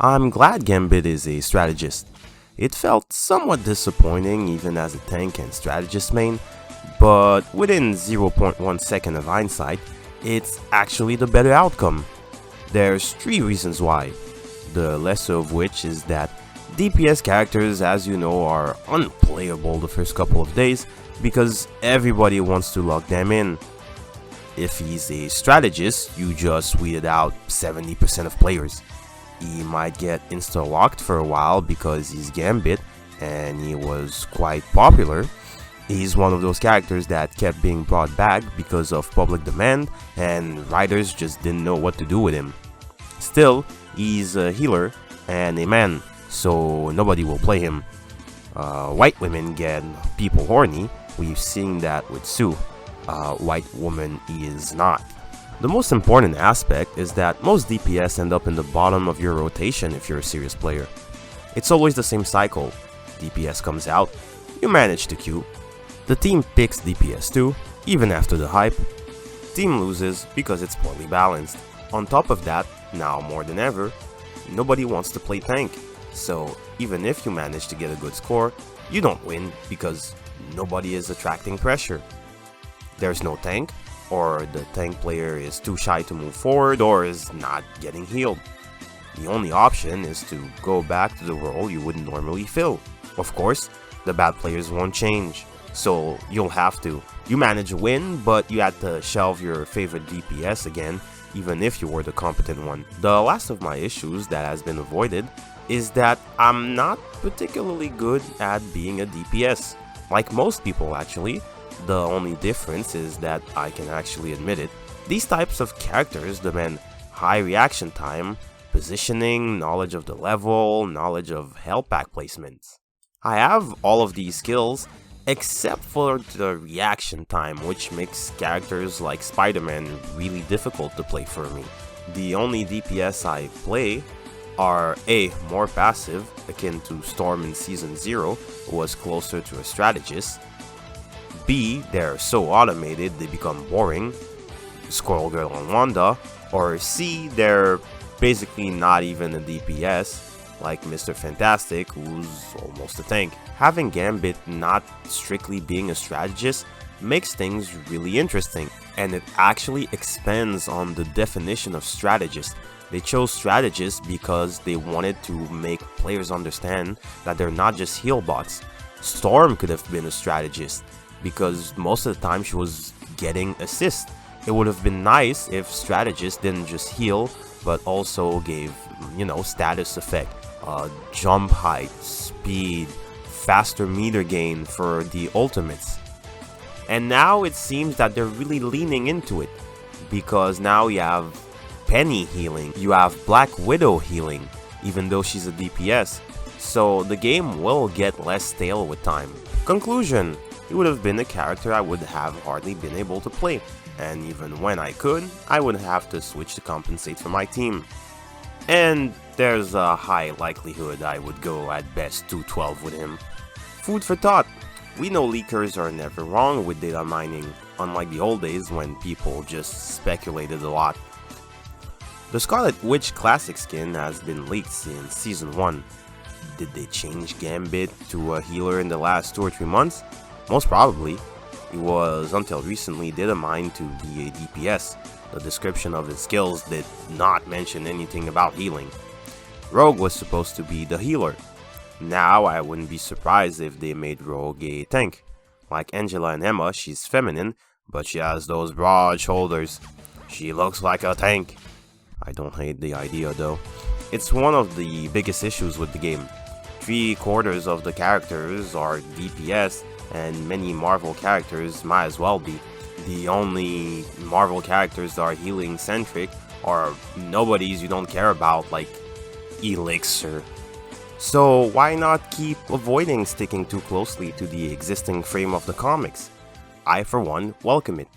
I'm glad Gambit is a strategist. It felt somewhat disappointing even as a tank and strategist main, but within zero point 0.1 second of hindsight, it's actually the better outcome. There's three reasons why, the lesser of which is that DPS characters, as you know, are unplayable the first couple of days because everybody wants to lock them in. If he's a strategist, you just weeded out 70% of players. He might get insta-locked for a while because he's Gambit and he was quite popular. He's one of those characters that kept being brought back because of public demand and writers just didn't know what to do with him. Still, he's a healer and a man, so nobody will play him. White women get people horny. We've seen that with Sue. White woman is not. The most important aspect is that most DPS end up in the bottom of your rotation if you're a serious player. It's always the same cycle. DPS comes out, you manage to queue. The team picks DPS too, even after the hype. Team loses because it's poorly balanced. On top of that, now more than ever, nobody wants to play tank. So even if you manage to get a good score, you don't win because nobody is attracting pressure. There's no tank, or the tank player is too shy to move forward or is not getting healed. The only option is to go back to the role you would normally fill. Of course, the bad players won't change, so you'll have to. You manage a win, but you had to shelve your favorite DPS again, even if you were the competent one. The last of my issues that has been avoided is that I'm not particularly good at being a DPS. Like most people actually, the only difference is that I can actually admit it. These types of characters demand high reaction time, positioning, knowledge of the level, knowledge of health pack placements. I have all of these skills except for the reaction time, which makes characters like Spider-Man really difficult to play for me. The only DPS I play are A. more passive, akin to Storm in Season 0, who was closer to a strategist. B. they're so automated they become boring, Squirrel Girl and Wanda. Or C. they're basically not even a DPS, like Mr. Fantastic, who's almost a tank. Having Gambit not strictly being a strategist makes things really interesting, and it actually expands on the definition of strategist. They chose strategists because they wanted to make players understand that they're not just heal bots. Storm could have been a strategist because most of the time she was getting assists. It would have been nice if strategists didn't just heal but also gave, status effect, jump height, speed, faster meter gain for the ultimates. And now it seems that they're really leaning into it because now you have Penny healing, you have Black Widow healing, even though she's a DPS, so the game will get less stale with time. Conclusion: it would have been a character I would have hardly been able to play, and even when I could, I would have to switch to compensate for my team. And there's a high likelihood I would go at best 212 with him. Food for thought. We know leakers are never wrong with data mining, unlike the old days when people just speculated a lot. The Scarlet Witch Classic skin has been leaked since Season 1. Did they change Gambit to a healer in the last 2 or 3 months? Most probably. He was until recently data mined to be a DPS. The description of his skills did not mention anything about healing. Rogue was supposed to be the healer. Now I wouldn't be surprised if they made Rogue a tank. Like Angela and Emma, she's feminine, but she has those broad shoulders. She looks like a tank. I don't hate the idea though. It's one of the biggest issues with the game. 3/4 of the characters are DPS, and many Marvel characters might as well be. The only Marvel characters that are healing centric are nobodies you don't care about, like Elixir. So why not keep avoiding sticking too closely to the existing frame of the comics? I for one welcome it.